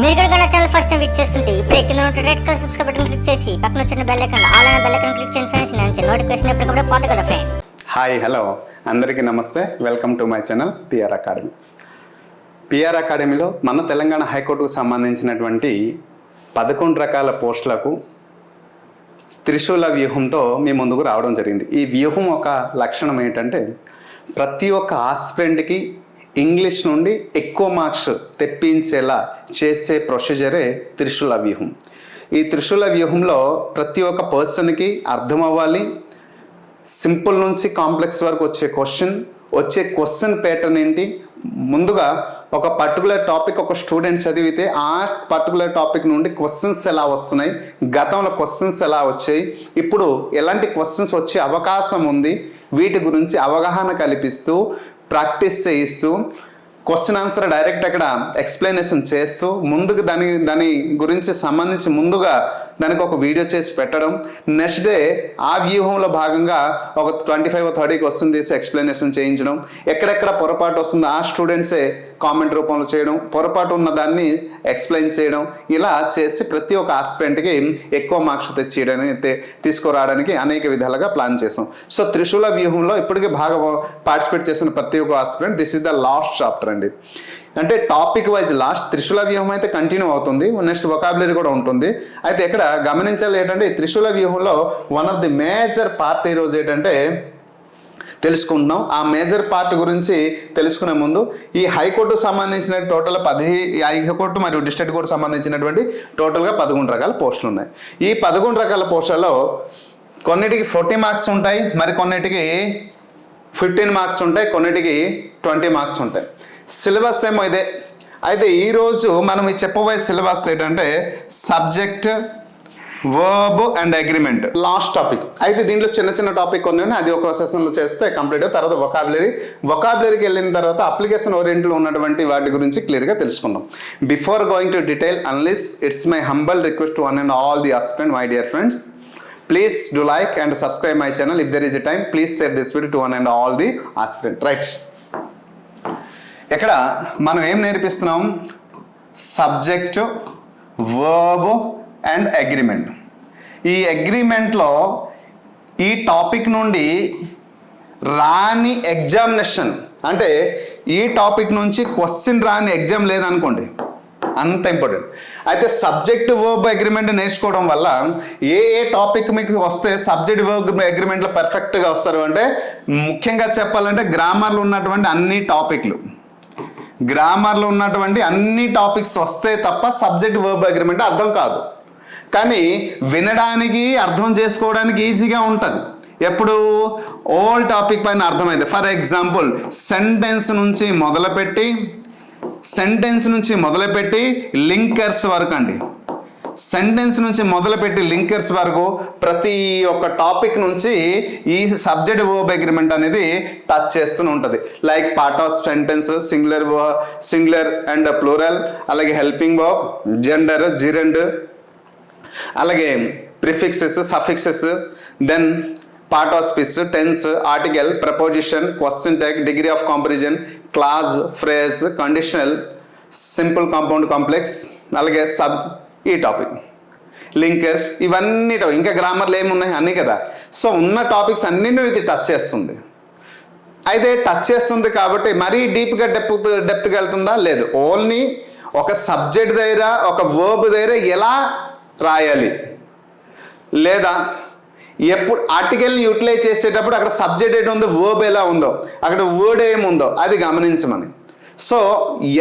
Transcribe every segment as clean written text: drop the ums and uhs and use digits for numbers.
మీరు కనుక నా ఛానల్ ఫస్ట్ టైం విజిట్ చేస్తుంటే ఇప్పుడు కింద ఉన్న red colour subscribe button click చేసి పక్కన వచ్చిన బెల్ ఐకాన్ ఆల్ అనే బెల్ ఐకాన్ క్లిక్ చేయండి ఫ్రెండ్స్. నేను నోటిఫికేషన్ ఎప్పటికప్పుడు పొందగలరు ఫ్రెండ్స్. హాయ్ హలో అందరికీ నమస్తే, welcome to my channel PR academy. PR అకాడమీలో మన తెలంగాణ హైకోర్టుకు సంబంధించినటువంటి 11 రకాల పోస్టులకు త్రిశూల వ్యూహంతో మీ ముందుకు రావడం జరిగింది. ఈ వ్యూహం ఒక లక్షణం ఏంటంటే ప్రతి ఒక్క ఆస్పిరెంట్కి ఇంగ్లీష్ నుండి ఎక్కువ మార్క్స్ తెప్పించేలా చేసే ప్రొసీజరే త్రిశూల వ్యూహం. ఈ త్రిశూల వ్యూహంలో ప్రతి ఒక్క పర్సన్కి అర్థం అవ్వాలి. సింపుల్ నుంచి కాంప్లెక్స్ వరకు వచ్చే క్వశ్చన్ ప్యాటర్న్ ఏంటి, ముందుగా ఒక పర్టికులర్ టాపిక్ ఒక స్టూడెంట్ చదివితే ఆ పర్టికులర్ టాపిక్ నుండి క్వశ్చన్స్ ఎలా వస్తున్నాయి, గతంలో క్వశ్చన్స్ ఎలా వచ్చాయి, ఇప్పుడు ఎలాంటి క్వశ్చన్స్ వచ్చే అవకాశం ఉంది, వీటి గురించి అవగాహన కల్పిస్తూ ప్రాక్టీస్ చేయిస్తూ క్వశ్చన్ ఆన్సర్ డైరెక్ట్ అక్కడ ఎక్స్ప్లెనేషన్ చేస్తూ ముందుకు దాని గురించి సంబంధించి ముందుగా దానికి ఒక వీడియో చేసి పెట్టడం, నెక్స్ట్ డే ఆ వ్యూహంలో భాగంగా ఒక 25-30 క్వశ్చన్ తీసి ఎక్స్ప్లెనేషన్ చేయించడం, ఎక్కడెక్కడ పొరపాటు వస్తుందో ఆ స్టూడెంట్సే కామెంట్ రూపంలో చేయడం, పొరపాటు ఉన్న దాన్ని ఎక్స్ప్లెయిన్ చేయడం, ఇలా చేసి ప్రతి ఒక్క ఆస్పిరెంట్కి ఎక్కువ మార్క్స్ తీసుకురావడానికి అనేక విధాలుగా ప్లాన్ చేసాం. సో త్రిశూల వ్యూహంలో ఇప్పటికీ బాగా పార్టిసిపేట్ చేసిన ప్రతి ఒక్క aspirant this is the last chapter అండి. అంటే టాపిక్ వైజ్ లాస్ట్ త్రిశూల వ్యూహం అయితే కంటిన్యూ అవుతుంది, నెక్స్ట్ వొకాబులరీ కూడా ఉంటుంది. అయితే ఇక్కడ గమనించాలి ఏంటంటే ఈ త్రిశూల వ్యూహంలో one of the major part ఈరోజు ఏంటంటే తెలుసుకుంటున్నాం. ఆ మేజర్ పార్ట్ గురించి తెలుసుకునే ముందు ఈ హైకోర్టుకు సంబంధించిన టోటల్ హైకోర్టు మరియు డిస్ట్రిక్ట్ కోర్టు సంబంధించినటువంటి టోటల్గా 11 రకాల పోస్టులు ఉన్నాయి. ఈ 11 రకాల పోస్టులలో కొన్నిటికి 40 మార్క్స్ ఉంటాయి, మరి కొన్నిటికి 15 మార్క్స్ ఉంటాయి, కొన్నిటికి 20 మార్క్స్ ఉంటాయి. సిలబస్ ఏమో ఇదే. అయితే ఈరోజు మనం ఈ చెప్పబోయే సిలబస్ ఏంటంటే subject, verb and agreement last topic. అయితే దీంట్లో చిన్న చిన్న టాపిక్ కొన్ని ఉన్నాయి, అది ఒక సెషన్లో చేస్తే కంప్లీట్. తర్వాత వొకాబులరీకి వెళ్ళిన తర్వాత అప్లికేషన్ ఓరియంట్లో ఉన్నటువంటి వాటి గురించి క్లియర్గా తెలుసుకుందాం. Before going to detail unless it's my humble request to one and all the aspirant, my dear friends, please do like and subscribe my channel. If there is a time, please share this video to one and all the aspirant. Right, ఇక్కడ మనం ఏం నేర్పిస్తున్నాం? Subject, verb and agreement. ఈ అగ్రిమెంట్లో ఈ topic నుండి రాని examination, అంటే ఈ టాపిక్ నుంచి క్వశ్చన్ రాని ఎగ్జామ్ లేదనుకోండి, అంత ఇంపార్టెంట్. అయితే సబ్జెక్ట్ వర్బ్ అగ్రిమెంట్ నేర్చుకోవడం వల్ల ఏ టాపిక్ మీకు వస్తే సబ్జెక్ట్ వర్బ్ అగ్రిమెంట్లో పర్ఫెక్ట్గా వస్తారు అంటే, ముఖ్యంగా చెప్పాలంటే గ్రామర్లో ఉన్నటువంటి అన్ని టాపిక్స్ వస్తే తప్ప సబ్జెక్ట్ వర్బ్ అగ్రిమెంట్ అర్థం కాదు. కానీ వినడానికి అర్థం చేసుకోవడానికి ఈజీగా ఉంటుంది. ఎప్పుడు ఓల్ టాపిక్ పైన అర్థమైంది. ఫర్ ఎగ్జాంపుల్ సెంటెన్స్ నుంచి మొదలుపెట్టి లింకర్స్ వరకు అండి. సెంటెన్స్ నుంచి మొదలుపెట్టి లింకర్స్ వరకు ప్రతి ఒక్క టాపిక్ నుంచి ఈ సబ్జెక్ట్ వర్బ్ అగ్రిమెంట్ అనేది టచ్ చేస్తూనే ఉంటుంది. Like part of sentence, singular and plural, అలాగే హెల్పింగ్ వర్బ్, జెండర్, జిరెండ్, అలాగే prefixes, suffixes, then part of speech, tense, article, preposition, question tag, degree of comparison, clause, phrase, conditional, simple, compound, complex, అలాగే ఈ topic linkers, ఇవన్నీ ఇంకా గ్రామర్లు ఏమున్నాయి అన్నీ కదా. So ఉన్న టాపిక్స్ అన్నింటినీ ఇది టచ్ చేస్తుంది. అయితే టచ్ చేస్తుంది కాబట్టి మరీ డీప్గా డెప్త్గా వెళ్తుందా? లేదు. ఓన్లీ ఒక సబ్జెక్ట్ దగ్గర ఒక వర్బ్ దగ్గర ఎలా రాయాలి, లేదా ఎప్పుడు ఆర్టికల్ని యూటిలైజ్ చేసేటప్పుడు అక్కడ సబ్జెక్ట్ ఏంటి ఉందో, వర్బ్ ఎలా ఉందో, అక్కడ వర్డ్ ఏముందో అది గమనించమని. సో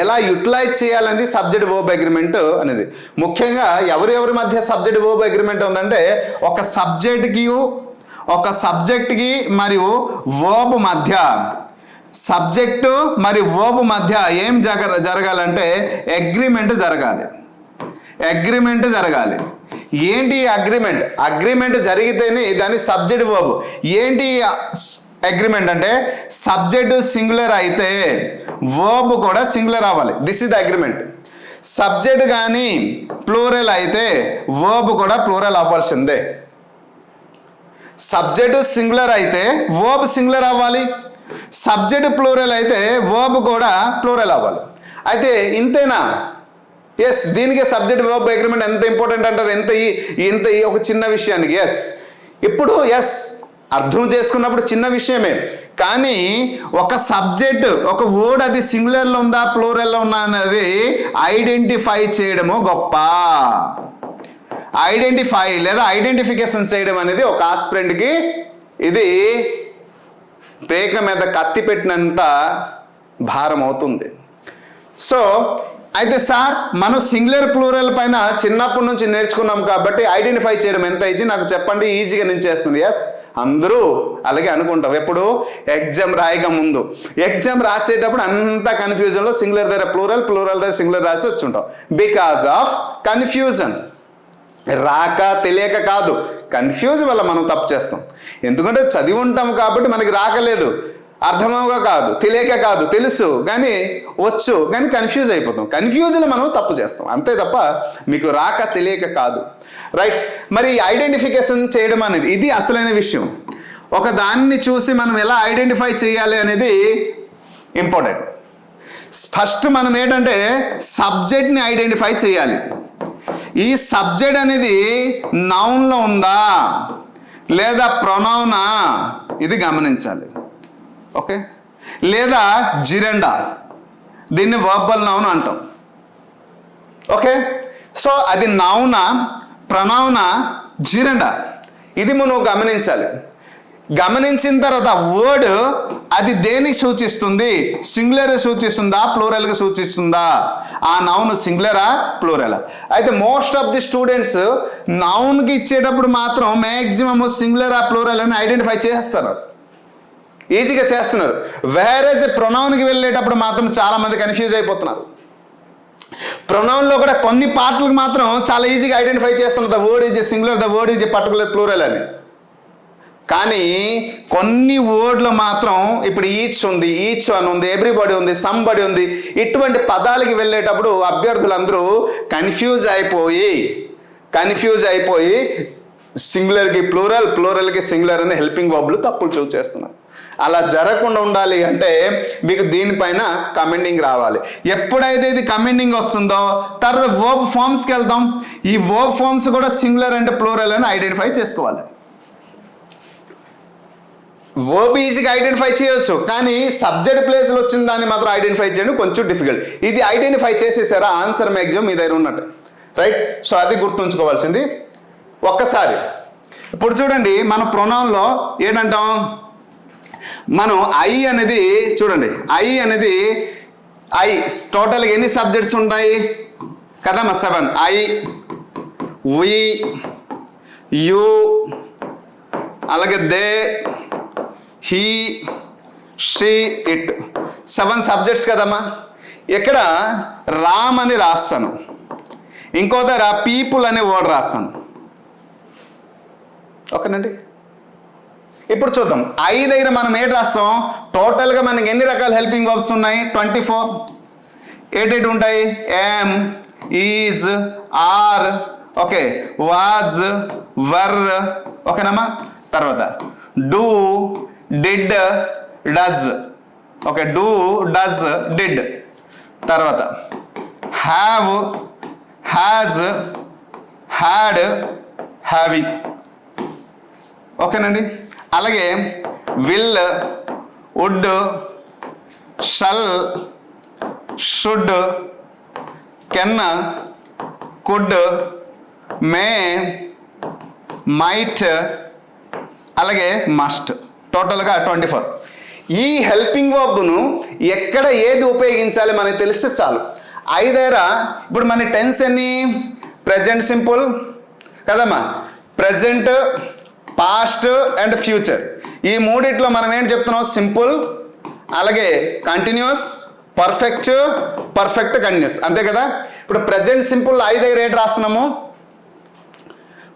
ఎలా యూటిలైజ్ చేయాలనేది సబ్జెక్ట్ వర్బ్ అగ్రిమెంట్ అనేది. ముఖ్యంగా ఎవరి మధ్య సబ్జెక్ట్ వర్బ్ అగ్రిమెంట్ ఉందంటే ఒక సబ్జెక్ట్కి మరియు వర్బ్ మధ్య, సబ్జెక్టు మరియు వర్బ్ మధ్య ఏం జరగాలంటే అగ్రిమెంట్ జరగాలి. ఏంటి అగ్రిమెంట్ జరిగితేనే దాని సబ్జెక్ట్ వర్బ్. ఏంటి అగ్రిమెంట్ అంటే సబ్జెక్టు సింగులర్ అయితే వర్బ్ కూడా సింగులర్ అవ్వాలి. This is the agreement. Subject కానీ ప్లూరల్ అయితే వర్బ్ కూడా ప్లూరల్ అవ్వాల్సిందే. సబ్జెక్టు సింగులర్ అయితే వర్బ్ సింగులర్ అవ్వాలి, సబ్జెక్ట్ ప్లూరల్ అయితే వర్బ్ కూడా ప్లూరల్ అవ్వాలి. అయితే ఇంతేనా? ఎస్, దీనికి సబ్జెక్ట్ వర్బ్ అగ్రిమెంట్ ఎంత ఇంపార్టెంట్ అంటారు, ఎంత ఒక చిన్న విషయానికి. ఎస్, ఇప్పుడు ఎస్ అర్థం చేసుకున్నప్పుడు చిన్న విషయమే, కానీ ఒక సబ్జెక్ట్ ఒక వర్డ్ అది సింగులర్లో ఉందా ప్లూరల్లో ఉందా అనేది ఐడెంటిఫై చేయడము గొప్ప. ఐడెంటిఫై లేదా ఐడెంటిఫికేషన్ చేయడం అనేది ఒక ఆస్పిరెంట్కి ఇది పేక మీద కత్తి పెట్టినంత భారం అవుతుంది. సో అయితే సార్ మనం సింగులర్ ప్లూరల్ పైన చిన్నప్పటి నుంచి నేర్చుకున్నాం కాబట్టి ఐడెంటిఫై చేయడం ఎంత ఈజీ నాకు చెప్పండి, ఈజీగా నేను చేస్తుంది. ఎస్, అందరూ అలాగే అనుకుంటాం. ఎప్పుడు ఎగ్జామ్ రాయక ముందు, ఎగ్జామ్ రాసేటప్పుడు అంత కన్ఫ్యూజన్లో సింగులర్ దగ్గర ప్లూరల్, ప్లూరల్ దగ్గర సింగులర్ రాసి వచ్చుంటాం. బికాజ్ ఆఫ్ కన్ఫ్యూజన్, రాక తెలియక కాదు, కన్ఫ్యూజ్ వల్ల మనం తప్పు చేస్తాం. ఎందుకంటే చదివి ఉంటాం కాబట్టి మనకి రాకలేదు, అర్థమవుగా కాదు, తెలియక కాదు, తెలుసు కానీ వచ్చు కానీ కన్ఫ్యూజ్ అయిపోతాం. కన్ఫ్యూజ్లో మనం తప్పు చేస్తాం, అంతే తప్ప మీకు రాక తెలియక కాదు. రైట్, మరి ఐడెంటిఫికేషన్ చేయడం అనేది ఇది అసలైన విషయం. ఒక దాన్ని చూసి మనం ఎలా ఐడెంటిఫై చేయాలి అనేది ఇంపార్టెంట్. ఫస్ట్ మనం ఏంటంటే సబ్జెక్ట్ని ఐడెంటిఫై చేయాలి. ఈ సబ్జెక్ట్ అనేది నౌన్లో ఉందా లేదా ప్రొనౌనా ఇది గమనించాలి. ఓకే, లేదా జిరెండా, దీన్ని వర్బల్ నౌన్ అంటాం. ఓకే, సో అది నౌనా ప్రొనౌనా జిరెండా ఇది మనం గమనించాలి. గమనించిన తర్వాత వర్డ్ అది దేనికి సూచిస్తుంది, సింగులర్ సూచిస్తుందా ప్లూరల్కి సూచిస్తుందా, ఆ నౌన్ సింగులరా ప్లూరలా. అయితే మోస్ట్ ఆఫ్ ది స్టూడెంట్స్ నౌన్కి ఇచ్చేటప్పుడు మాత్రం మ్యాక్సిమమ్ సింగులరా ప్లూరల్ అని ఐడెంటిఫై చేస్తారు, ఈజీగా చేస్తున్నారు. వేరేజ్ ప్రొనౌన్కి వెళ్ళేటప్పుడు మాత్రం చాలామంది కన్ఫ్యూజ్ అయిపోతున్నారు. ప్రొనౌన్లో కూడా కొన్ని పార్ట్లకు మాత్రం చాలా ఈజీగా ఐడెంటిఫై చేస్తున్నారు, the word is a singular, the word is a particular plural అని. కానీ కొన్ని వర్డ్లు మాత్రం ఇప్పుడు ఈచ్ ఉంది, ఈచ్ వన్ ఉంది, ఎవ్రీబడి ఉంది, సంబడి ఉంది, ఇటువంటి పదాలకి వెళ్ళేటప్పుడు అభ్యర్థులందరూ కన్ఫ్యూజ్ అయిపోయి సింగులర్కి ప్లూరల్, ప్లూరల్కి సింగులర్ అని హెల్పింగ్ వర్బ్లు తప్పులు చూస్ చేస్తున్నారు. అలా జరగకుండా ఉండాలి అంటే మీకు దీనిపైన కమెండింగ్ రావాలి. ఎప్పుడైతే ఇది కమెండింగ్ వస్తుందో తర్వాత వర్బ్ ఫామ్స్కి వెళ్తాం. ఈ వర్బ్ ఫామ్స్ కూడా సింగులర్ అంటే ప్లూరల్ అని ఐడెంటిఫై చేసుకోవాలి. వర్బ్ ఈజీగా ఐడెంటిఫై చేయొచ్చు, కానీ సబ్జెక్ట్ ప్లేస్లో వచ్చిన దాన్ని మాత్రం ఐడెంటిఫై చేయడం కొంచెం డిఫికల్ట్. ఇది ఐడెంటిఫై చేసేసారా ఆన్సర్ మ్యాక్సిమం మీ దగ్గర ఉన్నట్టు. రైట్, సో అది గుర్తుంచుకోవాల్సింది. ఒక్కసారి ఇప్పుడు చూడండి, మన ప్రొనౌన్లో ఏంటంటాం, మనం ఐ అనేది చూడండి, ఐ టోటల్గా ఎన్ని సబ్జెక్ట్స్ ఉంటాయి కదమ్మా, 7. ఐ, వి, యు, అలాగే they, he, she, it, 7 subjects కదమ్మా. ఇక్కడ రామ్ అని రాస్తాను, ఇంకో దగ్గర పీపుల్ అనే వర్డ్ రాస్తాను. ఓకేనండి, ఇప్పుడు చూద్దాం. ఐ దగ్గర మనం ఏంటి రాస్తాం, టోటల్గా మనకి ఎన్ని రకాల హెల్పింగ్ వర్బ్స్ ఉన్నాయి, 24. ఏంటి ఉంటాయి, am, is, are, okay, was, were, ఓకేనమ్మా. తర్వాత do, did, does, okay, do, does, did. తర్వాత హ్యావ్, హ్యాజ్, హ్యాడ్, హ్యావింగ్. ఓకేనండి. అలాగే will, would, shall, should, can, could, may, might, అలాగే మస్ట్. టోటల్గా 24. ఈ హెల్పింగ్ వర్బ్ను ఎక్కడ ఏది ఉపయోగించాలి మనకి తెలిస్తే చాలు. ఐ దగ్గర ఇప్పుడు మన టెన్స్ ఎన్ని, ప్రెజెంట్ సింపుల్ కదమ్మా, ప్రెజెంట్, పాస్ట్ అండ్ ఫ్యూచర్. ఈ మూడిట్లో మనం ఏంటి చెప్తున్నాం, సింపుల్, అలాగే కంటిన్యూస్, పర్ఫెక్ట్ కంటిన్యూస్, అంతే కదా. ఇప్పుడు ప్రెజెంట్ సింపుల్ ఐ దగ్గర ఏంటి రాస్తున్నాము,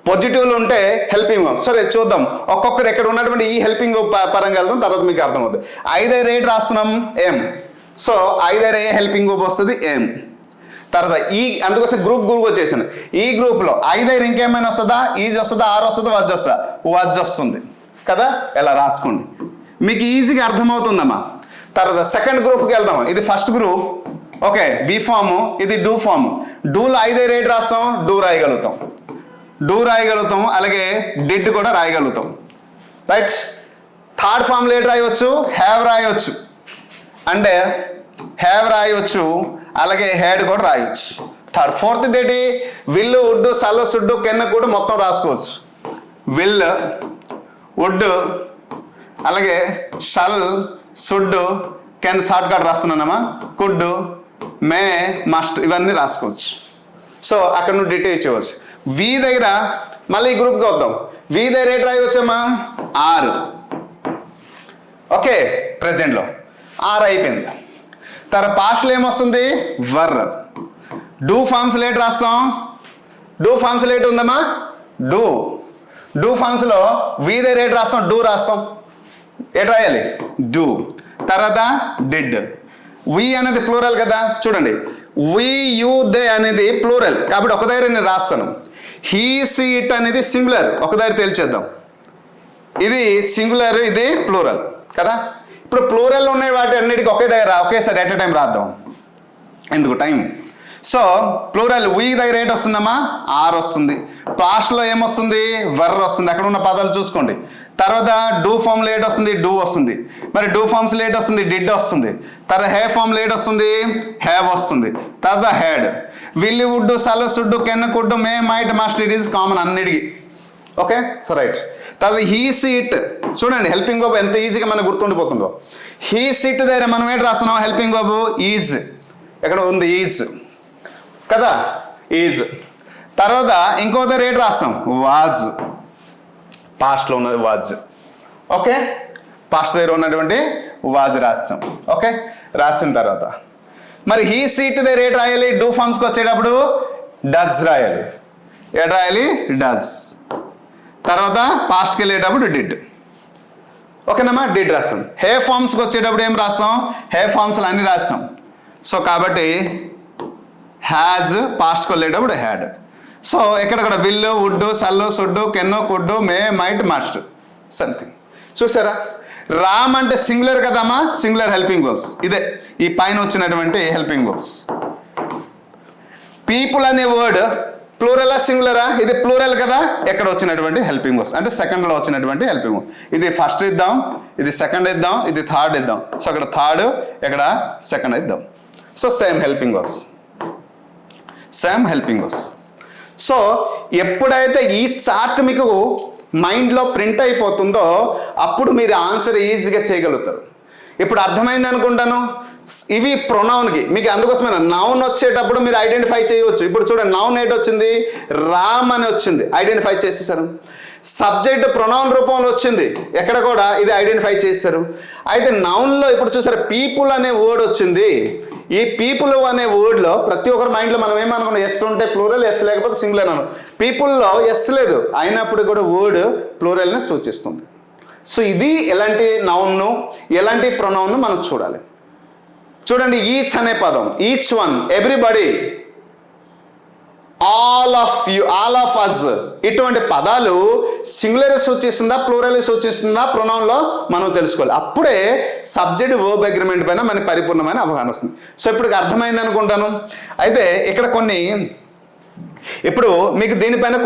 పాజిటివ్లో ఉంటే హెల్పింగ్ వర్బ్. సరే చూద్దాం, ఒక్కొక్కరు ఎక్కడ ఉన్నటువంటి ఈ హెల్పింగ్ వర్బ్ పరంగా వెళ్దాం, తర్వాత మీకు అర్థమవుతుంది. ఐ దగ్గర ఏంటి రాస్తున్నాం, ఏం. సో ఐ దగ్గర ఏ హెల్పింగ్ వర్బ్ వస్తుంది, ఏం. తర్వాత ఈ అందుకోసం గ్రూప్ వచ్చేసాను. ఈ గ్రూప్లో ఐ దగ్గర ఇంకేమైనా వస్తుందా, ఈజ్ వస్తుందా, ఆర్ వస్తుందా, వజ్ వస్తుంది కదా. ఎలా రాసుకోండి, మీకు ఈజీగా అర్థమవుతుందమ్మా. తర్వాత సెకండ్ గ్రూప్కి వెళ్దాం. ఇది first group, okay, be form, ఇది డూ ఫామ్. డూలో 5 రేట్ రాస్తాం, డూ రాయగలుగుతాం, డూ రాయగలుగుతాం, అలాగే డిడ్ కూడా రాయగలుగుతాం. రైట్. థర్డ్ ఫామ్ లేట్ రాయవచ్చు, హ్యావ్ రాయవచ్చు, అంటే హ్యావ్ రాయవచ్చు, అలాగే హ్యాడ్ కూడా రాయవచ్చు. థర్డ్. ఫోర్త్ ఏంటి? Will, would, shall, should, can కూడా మొత్తం రాసుకోవచ్చు. విల్, వుడ్, అలాగే shall, should, can short cut రాస్తున్నానమ్మా, కుడ్, మే, మస్ట్ ఇవన్నీ రాసుకోవచ్చు. సో అక్కడ నువ్వు డీటెయిల్ ఇచ్చేవచ్చు. వి దగ్గర మళ్ళీ ఈ గ్రూప్కి వద్దాం. వి దగ్గర రేట్ రాయవచ్చమ్మా, ఆర్. ఓకే, ప్రజెంట్లో ఆర్ అయిపోయింది. తర్వాత పాస్ట్లో ఏమొస్తుంది? వర్. డూ ఫార్మ్స్ లేట్ రాస్తాం, డూ ఫార్మ్స్ లేట్ ఉందమ్మా, డూ. డూ ఫార్మ్స్లో వి దే రేట్ రాస్తాం, డూ రాస్తాం. ఎట్ రాయాలి? డూ. తర్వాత డిడ్. వి అనేది ప్లూరల్ కదా, చూడండి. వి, యూ, దే అనేది ప్లూరల్ కాబట్టి ఒక దగ్గర నేను రాస్తాను. హీ, సీ, ఇట్ అనేది సింగులర్, ఒక దగ్గర తేల్చేద్దాం. ఇది సింగులర్, ఇది ప్లూరల్ కదా. ఇప్పుడు ప్లూరల్ ఉన్నాయి వాటి అన్నిటికీ ఒకే దగ్గర ఒకేసారి ఎట్ ఎ టైం రాద్దాం, ఎందుకు టైం. సో ప్లూరల్ వి దగ్గర రేట్ వస్తుందమ్మా, ఆర్ వస్తుంది. పాస్ట్లో ఏమొస్తుంది? వర్ వస్తుంది. అక్కడ ఉన్న పదాలు చూసుకోండి. తర్వాత డూ ఫామ్ లేట్ వస్తుంది, డూ వస్తుంది. మరి డూ ఫామ్స్ లేట్ వస్తుంది, డిడ్ వస్తుంది. తర్వాత హే ఫామ్ లేట్ వస్తుంది, హ్యావ్ వస్తుంది. తర్వాత had. Will, would, shall, should, can, could, may, might, must, it is common అన్నిటికీ. Okay, so right. తర్వాత హీ, సీట్, చూడండి హెల్పింగ్ వర్బ్ ఎంత ఈజీగా మనకు గుర్తుండిపోతుందో. హీ, సీట్ దగ్గర మనం ఏంటి రాస్తున్నాం? Helping verb is. ఎక్కడ ఉంది? ఈజ్ కదా, ఈజ్. తర్వాత ఇంకో దగ్గర రేట్ రాస్తాం, వాజ్. పాస్ట్లో ఉన్నది వాజ్. ఓకే, పాస్ట్ దగ్గర ఉన్నటువంటి వాజ్ రాస్తాం. ఓకే, రాసిన తర్వాత మరి హీ, సీట్ దగ్గర రేట్ రాయాలి. డూ ఫార్మ్స్కి వచ్చేటప్పుడు డస్ రాయాలి. ఎట్ రాయాలి? డస్. తర్వాత పాస్ట్కి వెళ్ళేటప్పుడు డిడ్. ఓకేనమ్మా, డిడ్ రాస్తాం. హే ఫార్మ్స్కి వచ్చేటప్పుడు ఏం రాస్తాం? హే ఫార్మ్స్లో అన్ని రాస్తాం. సో కాబట్టి హ్యాజ్, పాస్ట్కి వెళ్ళేటప్పుడు హ్యాడ్. సో ఎక్కడక్కడ will, would, shall, should, can, could, may, might, must, something. చూసారా? రామ్ అంటే సింగులర్ కదమ్మా, సింగులర్ హెల్పింగ్ వర్బ్స్. ఇదే ఈ పైన వచ్చినటువంటి హెల్పింగ్ వర్బ్స్. పీపుల్ అనే వర్డ్ ప్లూరలా సింగులరా? ఇది ప్లూరల్ కదా, ఎక్కడ వచ్చినటువంటి హెల్పింగ్ వర్బ్స్ అంటే సెకండ్లో వచ్చినటువంటి హెల్పింగ్ వర్బ్. ఇది ఫస్ట్ ఇద్దాం, ఇది సెకండ్ ఇద్దాం, ఇది థర్డ్ ఇద్దాం. సో అక్కడ థర్డ్, ఇక్కడ సెకండ్ ఇద్దాం. So same helping verbs, same helping verbs. So ఎప్పుడైతే ఈ చార్ట్ మీకు మైండ్లో ప్రింట్ అయిపోతుందో అప్పుడు మీరు ఆన్సర్ ఈజీగా చేయగలుగుతారు. ఇప్పుడు అర్థమైంది అనుకుంటాను. ఇవి ప్రొనౌన్కి మీకు అందుకోసమే నౌన్ వచ్చేటప్పుడు మీరు ఐడెంటిఫై చేయవచ్చు. ఇప్పుడు చూడండి, నౌన్ ఏంటి వచ్చింది? రామ్ అని వచ్చింది, ఐడెంటిఫై చేసేసారు. సబ్జెక్ట్ ప్రొనౌన్ రూపంలో వచ్చింది, ఎక్కడ కూడా ఇది ఐడెంటిఫై చేశారు. అయితే నౌన్లో ఇప్పుడు చూసారు పీపుల్ అనే వర్డ్ వచ్చింది. ఈ పీపుల్ అనే వర్డ్లో ప్రతి ఒక్కరి మైండ్లో మనం ఏమనుకున్నాం? ఎస్ ఉంటే ప్లూరల్, ఎస్ లేకపోతే సింగులర్ అను. పీపుల్లో ఎస్ లేదు, అయినప్పుడు కూడా వర్డ్ ప్లూరల్ని సూచిస్తుంది. సో ఇది ఎలాంటి నౌన్ను, ఎలాంటి ప్రొనౌన్ను మనం చూడాలి. చూడండి, ఈచ్ అనే పదం, each one, everybody, all of you, all of us, ఇటువంటి పదాలు సింగులర్ సూచిస్తుందా, ప్లూరల్ సూచిస్తుందా ప్రొనౌన్లో మనం తెలుసుకోవాలి. అప్పుడే సబ్జెక్ట్ వర్బ్ అగ్రిమెంట్ పైన మనకి పరిపూర్ణమైన అవగాహన వస్తుంది. సో ఇప్పుడు అర్థమైంది అనుకుంటాను. అయితే ఇక్కడ కొన్ని ఇప్పుడు మీకు దీనిపైన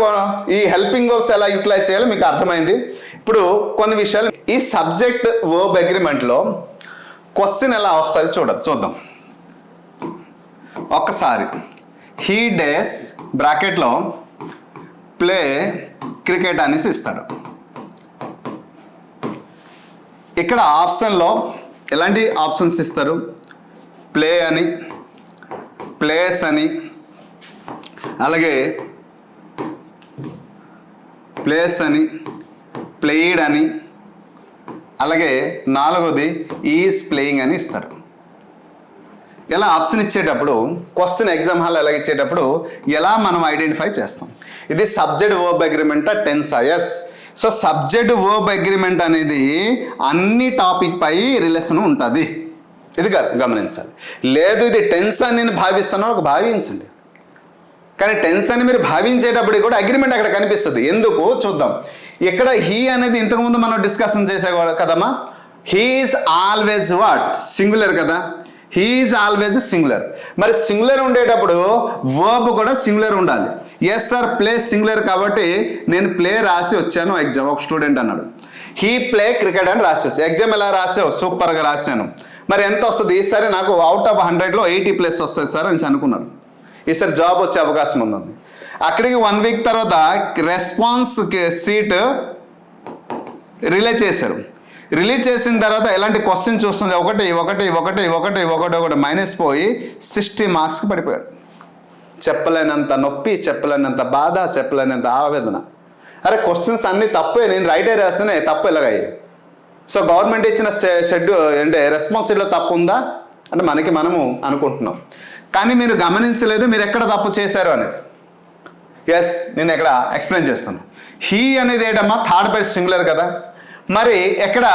ఈ హెల్పింగ్ వర్బ్స్ ఎలా యూటిలైజ్ చేయాలో మీకు అర్థమైంది. ఇప్పుడు కొన్ని విషయాలు ఈ సబ్జెక్ట్ వర్బ్ అగ్రిమెంట్లో క్వశ్చన్ ఎలా వస్తుంది చూద్దాం ఒక్కసారి. హీ డేస్ బ్రాకెట్లో ప్లే క్రికెట్ అనేసి ఇస్తాడు. ఇక్కడ ఆప్షన్లో ఎలాంటి ఆప్షన్స్ ఇస్తారు? ప్లే అని, ప్లేస్ అని, అలాగే ప్లేస్ అని, ప్లేయిడ్ అని, అలాగే నాలుగోది ఈజ్ ప్లేయింగ్ అని ఇస్తాడు. ఇలా ఆప్షన్ ఇచ్చేటప్పుడు క్వశ్చన్ ఎగ్జామ్ హాల్ ఎలా ఇచ్చేటప్పుడు ఎలా మనం ఐడెంటిఫై చేస్తాం? ఇది సబ్జెక్ట్ వర్బ్ అగ్రిమెంట్ టెన్సా? Yes. So subject verb agreement అనేది అన్ని టాపిక్ పై రిలేషన్ ఉంటుంది, ఇది గమనించాలి. లేదు ఇది టెన్స్ అని నేను భావిస్తాను, ఒక భావించండి. కానీ టెన్స్ అని మీరు భావించేటప్పుడు కూడా అగ్రిమెంట్ అక్కడ కనిపిస్తుంది. ఎందుకు చూద్దాం. ఇక్కడ హీ అనేది ఇంతకుముందు మనం డిస్కషన్ చేసే కదమ్మా. He is always what? Singular కదా. He is always singular. మరి సింగులర్ ఉండేటప్పుడు వర్బ్ కూడా సింగులర్ ఉండాలి. ఎస్ సార్ ప్లే సింగులర్ కాబట్టి నేను ప్లే రాసి వచ్చాను ఎగ్జామ్. ఒక స్టూడెంట్ అన్నాడు హీ ప్లే క్రికెట్ అని రాసి వచ్చాను. ఎగ్జామ్ ఎలా రాసావు? సూపర్గా రాశాను. మరి ఎంత వస్తుంది ఈసారి? నాకు అవుట్ ఆఫ్ 100లో 80+ వస్తుంది సార్ అని అనుకున్నాను. ఈసారి జాబ్ వచ్చే అవకాశం ఉంది. అక్కడికి 1 వీక్ తర్వాత రెస్పాన్స్ సీట్ రిలీజ్ చేశారు. రిలీజ్ చేసిన తర్వాత ఎలాంటి క్వశ్చన్ చూస్తుంది? ఒకటి మైనస్ పోయి 60 మార్క్స్కి పడిపోయాడు. చెప్పలేనంత నొప్పి, చెప్పలేనంత బాధ, చెప్పలేనంత ఆవేదన. అరే క్వశ్చన్స్ అన్నీ తప్పే, నేను రైటే రాస్తేనే తప్పు ఎలాగయ్యాయి. సో గవర్నమెంట్ ఇచ్చిన షెడ్యూల్ అంటే రెస్పాన్స్ షీట్లో తప్పు ఉందా అంటే మనము అనుకుంటున్నాం. కానీ మీరు గమనించలేదు మీరు ఎక్కడ తప్పు చేశారు అనేది. ఎస్ నేను ఎక్కడ ఎక్స్ప్లెయిన్ చేస్తాను. హీ అనేది ఏంటమ్మా? థర్డ్ పర్సన్ సింగులర్ కదా. మరి ఎక్కడ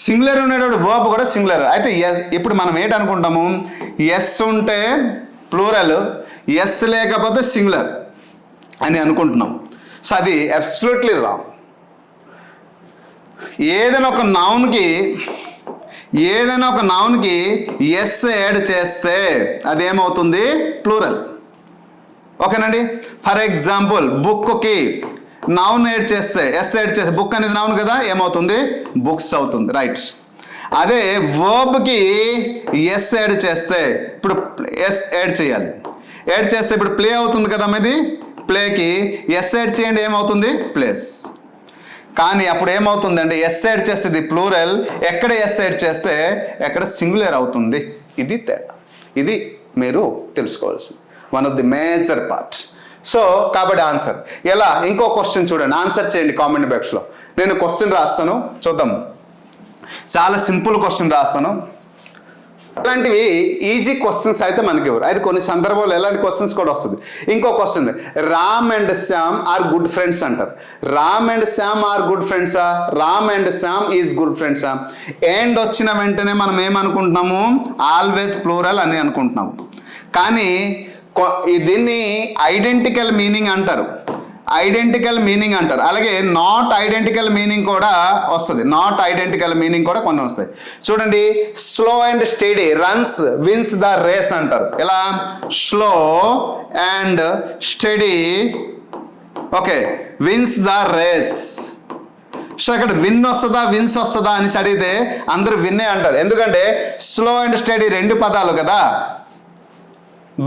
సింగులర్ ఉండేటప్పుడు వర్బ్ కూడా సింగులర్. అయితే ఇప్పుడు మనం ఏంటనుకుంటాము? ఎస్ ఉంటే ప్లూరల్, ఎస్ లేకపోతే సింగులర్ అని అనుకుంటున్నాం. సో అది అబ్సల్యూట్లీ రాంగ్. ఏదైనా ఒక నౌన్కి ఎస్ యాడ్ చేస్తే అదేమవుతుంది? ప్లూరల్. ఓకేనండి. ఫర్ ఎగ్జాంపుల్ బుక్కి నౌన్ యాడ్ చేస్తే, ఎస్ యాడ్ చేస్తే, బుక్ అనేది నౌన్ కదా, ఏమవుతుంది? బుక్స్ అవుతుంది. రైట్. అదే వర్బ్కి ఎస్ యాడ్ చేస్తే, ఇప్పుడు ఎస్ యాడ్ చేయాలి. యాడ్ చేస్తే ఇప్పుడు ప్లే అవుతుంది కదా మీది. ప్లేకి ఎస్ యాడ్ చేయండి, ఏమవుతుంది? ప్లేస్. కానీ అప్పుడు ఏమవుతుందంటే ఎస్ యాడ్ చేస్తే ప్లూరల్, ఎక్కడ ఎస్ యాడ్ చేస్తే ఎక్కడ సింగులర్ అవుతుంది. ఇది తేడా. ఇది మీరు తెలుసుకోవాల్సింది. One of the major part. So కాబట్టి ఆన్సర్ ఎలా? ఇంకో క్వశ్చన్ చూడండి, ఆన్సర్ చేయండి కామెంట్ బాక్స్లో. నేను క్వశ్చన్ రాస్తాను, చూద్దాం. చాలా సింపుల్ క్వశ్చన్ రాస్తాను. ఇలాంటివి ఈజీ క్వశ్చన్స్ అయితే మనకి ఇవ్వరు. అయితే కొన్ని సందర్భాల్లో ఎలాంటి క్వశ్చన్స్ కూడా వస్తుంది. ఇంకో question, Ram and Shyam are good friends అంటారు. Ram and Shyam are good ఫ్రెండ్సా? Ram and Shyam is good ఫ్రెండ్సా? అండ్ వచ్చిన వెంటనే మనం ఏమనుకుంటున్నాము? ఆల్వేస్ ప్లూరల్ అని అనుకుంటున్నాము. కానీ దీన్ని ఐడెంటికల్ మీనింగ్ అంటారు. అలాగే నాట్ ఐడెంటికల్ మీనింగ్ కూడా వస్తుంది. నాట్ ఐడెంటికల్ మీనింగ్ కూడా కొన్ని వస్తాయి. చూడండి, slow and steady runs wins the race అంటారు. ఎలా? Slow and steady okay wins the race. So ఇక్కడ విన్స్ వస్తుందా అని అడిగితే అందరూ విన్నే అంటారు. ఎందుకంటే స్లో అండ్ స్టడీ 2 పదాలు కదా.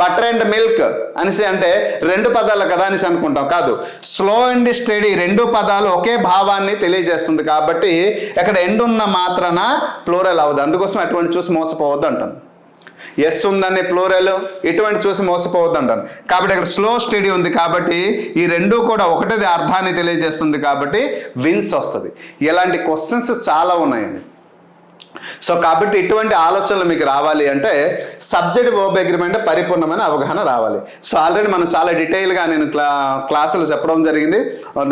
బటర్ అండ్ మిల్క్ అనేసి అంటే 2 పదాలు కదా అనేసి అనుకుంటాం. కాదు, స్లో అండ్ స్టడీ 2 పదాలు ఒకే భావాన్ని తెలియజేస్తుంది. కాబట్టి ఎక్కడ ఎండ్ ఉన్న మాత్రాన ప్లూరల్ అవ్వదు. అందుకోసం అటువంటి చూసి మోసపోవద్దు అంటాను. ఎస్ ఉందని ప్లూరల్, ఇటువంటి చూసి మోసపోవద్దు అంటాను. కాబట్టి అక్కడ స్లో స్టడీ ఉంది కాబట్టి ఈ 2 కూడా ఒకటే అర్థాన్ని తెలియజేస్తుంది కాబట్టి విన్స్ వస్తుంది. ఇలాంటి క్వశ్చన్స్ చాలా ఉన్నాయండి. సో కాబట్టి ఇటువంటి ఆలోచనలు మీకు రావాలి అంటే సబ్జెక్ట్ వర్బ్ అగ్రిమెంట్ పరిపూర్ణమైన అవగాహన రావాలి. సో ఆల్రెడీ మనం చాలా డీటెయిల్గా నేను క్లాసులు చెప్పడం జరిగింది.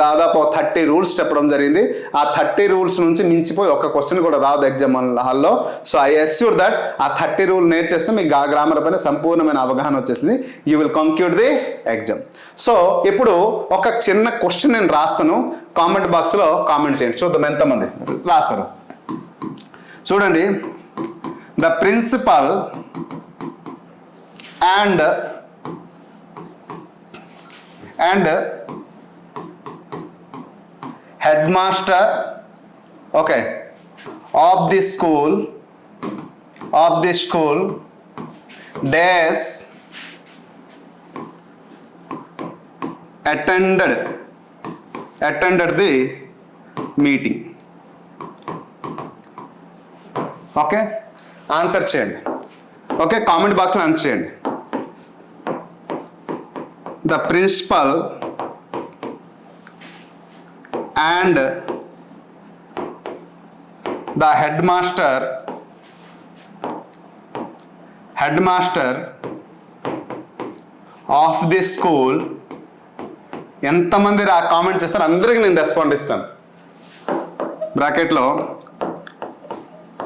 దాదాపు 30 రూల్స్ చెప్పడం జరిగింది. ఆ 30 రూల్స్ నుంచి మించిపోయి ఒక్క క్వశ్చన్ కూడా రాదు ఎగ్జామ్ హాల్లో. సో ఐ అస్యూర్ దట్ ఆ 30 రూల్ నేర్చేస్తే మీకు గ్రామర్ పైన సంపూర్ణమైన అవగాహన వచ్చేసింది. You will conclude the exam. So ఇప్పుడు ఒక చిన్న క్వశ్చన్ నేను రాస్తాను, కామెంట్ బాక్స్లో కామెంట్ చేయండి, చూద్దాం ఎంతమంది రాస్తారు. చూడండి, the principal and head master okay of the school days attended the meeting. Okay, answer చేయండి. ఓకే, కామెంట్ బాక్స్లో ఆన్సర్ చేయండి. The principal and the head master of the school. ఎంతమంది కామెంట్ చేస్తారు అందరికీ నేను రెస్పాండ్ ఇస్తాను. బ్రాకెట్లో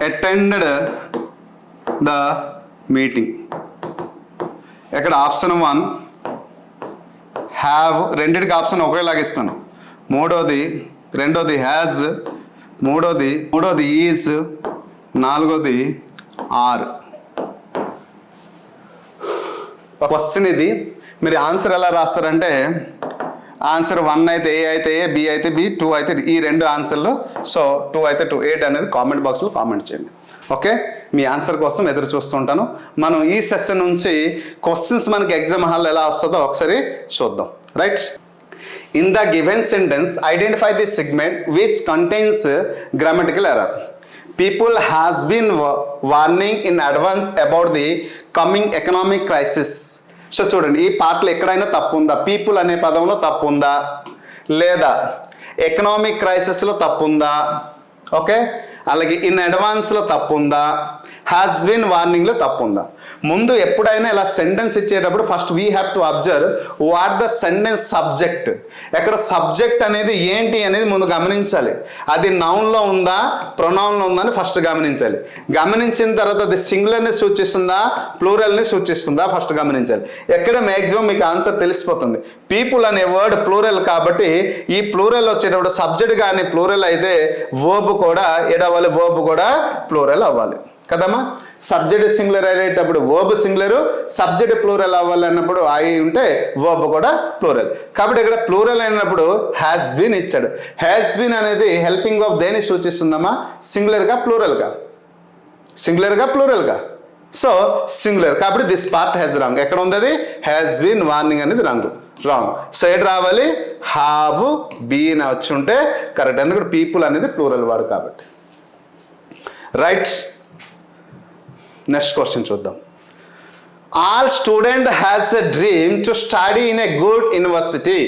attended the meeting. ఇక్కడ ఆప్షన్ 1 హ్యావ్, రెండింటికి ఆప్షన్ ఒకేలాగా ఇస్తాను. రెండోది హ్యాజ్, మూడోది ఈజ్, నాలుగోది ఆర్. క్వశ్చన్ ఇది. మీరు ఆన్సర్ ఎలా రాస్తారంటే ఆన్సర్ 1 అయితే ఏ అయితే ఏ, బి అయితే బి, 2 అయితే ఈ రెండు ఆన్సర్లు. సో 2 అయితే 2, 8 అనేది కామెంట్ బాక్స్లో కామెంట్ చేయండి. ఓకే, మీ ఆన్సర్ కోసం ఎదురు చూస్తుంటాను. మనం ఈ సెషన్ నుంచి క్వశ్చన్స్ మనకి ఎగ్జామ్ హాల్లో ఎలా వస్తుందో ఒకసారి చూద్దాం. Right, in the given sentence identify the segment which contains grammatical error. People has been warning in advance about the coming economic crisis. So చూడండి, ఈ పార్ట్లో ఎక్కడైనా తప్పు ఉందా? పీపుల్ అనే పదంలో తప్పు ఉందా, లేదా ఎకనామిక్ క్రైసిస్లో తప్పు ఉందా, ఓకే, అలాగే ఇన్ అడ్వాన్స్లో తప్పు ఉందా, హ్యాస్ బీన్ వార్నింగ్లో తప్పు ఉందా? ముందు ఎప్పుడైనా ఇలా సెంటెన్స్ ఇచ్చేటప్పుడు first we have to observe what the sentence subject. ఎక్కడ సబ్జెక్ట్ అనేది ఏంటి అనేది ముందు గమనించాలి. అది నౌన్లో ఉందా, ప్రొనౌన్లో ఉందా అని ఫస్ట్ గమనించాలి. గమనించిన తర్వాత అది సింగులర్ని సూచిస్తుందా, ప్లూరల్ని సూచిస్తుందా ఫస్ట్ గమనించాలి. ఎక్కడ మ్యాక్సిమం మీకు ఆన్సర్ తెలిసిపోతుంది. పీపుల్ అనే వర్డ్ ప్లూరల్ కాబట్టి ఈ ప్లూరల్ వచ్చేటప్పుడు సబ్జెక్ట్ కానీ ప్లూరల్ అయితే వర్బ్ కూడా ఏడవ్వాలి, వర్బ్ కూడా ప్లూరల్ అవ్వాలి కదమ్మా. సబ్జెక్ట్ సింగులర్ అయ్యేటప్పుడు వర్బ్ సింగులర్, సబ్జెక్ట్ ప్లూరల్ అవ్వాలి అన్నప్పుడు అయి ఉంటే వర్బ్ కూడా ప్లూరల్. కాబట్టి ఇక్కడ ప్లూరల్ అయినప్పుడు హ్యాస్ బీన్ ఇచ్చాడు. హ్యాస్ బీన్ అనేది హెల్పింగ్ వర్బ్ దేన్ని సూచిస్తుందమ్మా? సింగులర్గా ప్లూరల్గా? సింగులర్గా ప్లూరల్గా? సో సింగులర్ కాబట్టి దిస్ పార్ట్ హ్యాస్ రాంగ్. ఎక్కడ ఉంది అది? హ్యాస్ బీన్ వార్నింగ్ అనేది రాంగ్. సో ఎటు రావాలి? హ్యావ్ బీన్ వచ్చి ఉంటే కరెక్ట్. ఎందుకంటే పీపుల్ అనేది ప్లూరల్ వారు కాబట్టి. రైట్, నెక్స్ట్ క్వశ్చన్ చూద్దాం. All student has a dream to study in a good university.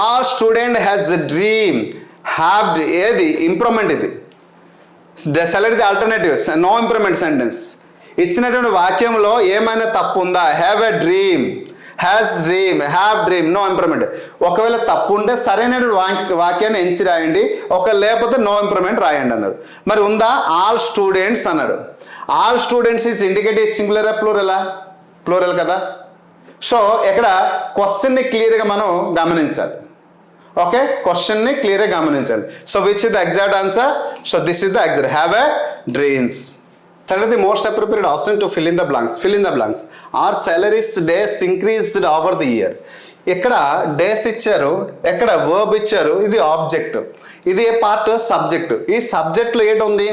All student has a dream. Have ఏది ఇంప్రూవ్మెంట్? ఇది select the alternatives. No improvement sentence. ఇచ్చినటువంటి వాక్యంలో ఏమైనా తప్పు ఉందా? Have a dream, has dream, have dream, no improvement. ఒకవేళ తప్పు ఉంటే సరైనటువంటి వాక్యాన్ని ఎంచి రాయండి, ఒకవేళ లేకపోతే నో ఇంప్రూవ్మెంట్ రాయండి అన్నాడు. మరి ఉందా? ఆల్ స్టూడెంట్స్ అన్నాడు. ఆల్ స్టూడెంట్స్ ఈజ్ ఇండికేటివ్ సింగులరా ప్లూరలా? ప్లూరల్ కదా. సో ఇక్కడ క్వశ్చన్ని క్లియర్గా మనం గమనించాలి. ఓకే, క్వశ్చన్ని క్లియర్గా గమనించాలి. So which is the exact answer? So this is the exact. Have a dreams. Select the most appropriate option to fill in the blanks. Fill in the blanks. Our salaries days increased over the year. ఇక్కడ days ఇచ్చారు, ఎక్కడ verb ఇచ్చారు, ఇది object, ఇది ఏ part? Subject. ఈ సబ్జెక్ట్లో ఏంటి ఉంది?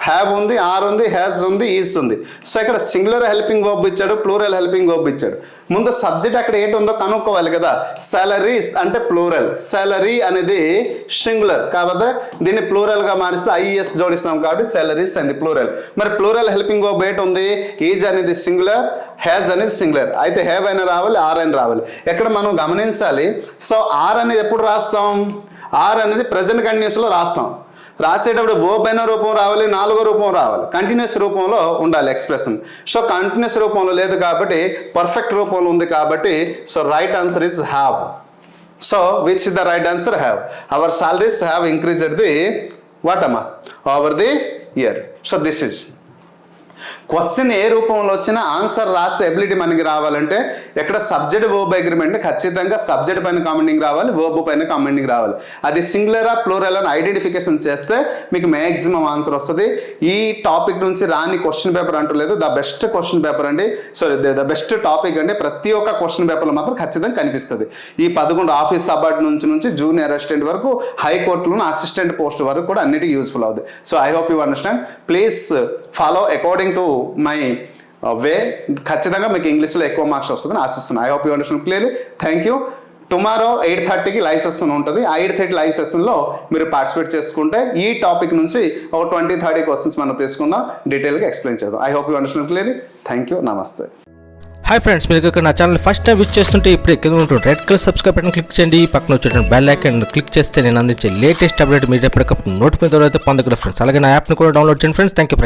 హ్యావ్ ఉంది, ఆర్ ఉంది, హ్యాస్ ఉంది, ఈజ్ ఉంది. సో ఇక్కడ సింగులర్ హెల్పింగ్ వర్బ్ ఇచ్చాడు, ప్లూరల్ హెల్పింగ్ వర్బ్ ఇచ్చాడు. ముందు సబ్జెక్ట్ అక్కడ ఏంటి ఉందో కనుక్కోవాలి కదా. సాలరీస్ అంటే ప్లూరల్, సాలరీ అనేది సింగులర్ కాబట్టి దీన్ని ప్లూరల్గా మారిస్తే ఐఎస్ జోడిస్తాం కాబట్టి సాలరీస్ అనేది ప్లూరల్. మరి ప్లూరల్ హెల్పింగ్ వర్బ్ ఏంటి ఉంది? ఈజ్ అనేది సింగులర్, హ్యాజ్ అనేది సింగులర్. అయితే హ్యావ్ అయినా రావాలి, ఆర్ అయినా రావాలి. ఎక్కడ మనం గమనించాలి. సో ఆర్ అనేది ఎప్పుడు రాస్తాం? ఆర్ అనేది ప్రజెంట్ కంటిన్యూస్లో రాస్తాం. రాసేటప్పుడు వర్బ్ అయిన రూపం రావాలి, నాలుగో రూపం రావాలి, కంటిన్యూస్ రూపంలో ఉండాలి ఎక్స్ప్రెషన్. సో కంటిన్యూస్ రూపంలో లేదు కాబట్టి పర్ఫెక్ట్ రూపంలో ఉంది కాబట్టి so right answer is have. So which is the right answer? Have. Our salaries have increased the what అమ్మా? Over the year. So this is question ఏ రూపంలో వచ్చినా ఆన్సర్ రాసే ఎబిలిటీ మనకి రావాలంటే ఎక్కడ సబ్జెక్ట్ వర్బ్ అగ్రిమెంట్ ఖచ్చితంగా సబ్జెక్ట్ పైన కామెంటింగ్ రావాలి, వర్బ్ పైన కామెంటింగ్ రావాలి. అది సింగులరా ప్లూరల్ అని ఐడెంటిఫికేషన్ చేస్తే మీకు మ్యాక్సిమం ఆన్సర్ వస్తుంది. ఈ టాపిక్ నుంచి రాని క్వశ్చన్ పేపర్ అంటూ లేదు. ద బెస్ట్ క్వశ్చన్ పేపర్ అండి, సారీ ద బెస్ట్ టాపిక్ అంటే ప్రతి ఒక్క క్వశ్చన్ పేపర్లో మాత్రం ఖచ్చితంగా కనిపిస్తుంది. ఈ 11 ఆఫీస్ సబార్డ్ నుంచి జూనియర్ అసిస్టెంట్ వరకు, హైకోర్టులోని అసిస్టెంట్ పోస్ట్ వరకు కూడా అన్నిటికీ యూస్ఫుల్ అవుతుంది. So I hope you understand. Please follow according to my way. ఖచ్చితంగా మీకు ఇంగ్లీష్లో ఎక్కువ మార్క్స్ వస్తుందని ఆశిస్తున్నాను. I hope you understand clearly. Thank you. Tomorrow 8:30కి లైవ్ సెషన్ ఉంటుంది. ఆ 8:30 లైవ్ సెషన్లో మీరు పార్టిసిపేట్ చేసుకుంటే ఈ టాపిక్ నుంచి ఒక 20-30 క్వశ్చన్స్ మనం తీసుకుందాం, డీటెయిల్గా ఎక్స్ప్లెయిన్ చేద్దాం. I hope you understand clearly. Thank you. నమస్తే. హాయ్ ఫ్రెండ్స్, మీరు ఇక్కడ నా ఛానల్ ఫస్ట్ టైం విజిట్ చేస్తుంటే ఇప్పుడు కింద ఉంటుంది red colour subscribe button click చేయండి. పక్కన వచ్చేటువంటి బెల్ ఐకాన్ క్లిక్ చేస్తే నేను అందించే లేటెస్ట్ అప్డేట్ మీరు ఎప్పటికప్పుడు నోటిఫికేషన్ ద్వారా అయితే పొందగలరు ఫ్రెండ్స్. అలాగే నా యాప్ని కూడా డౌన్లోడ్ చేయండి ఫ్రెండ్స్. Thank you.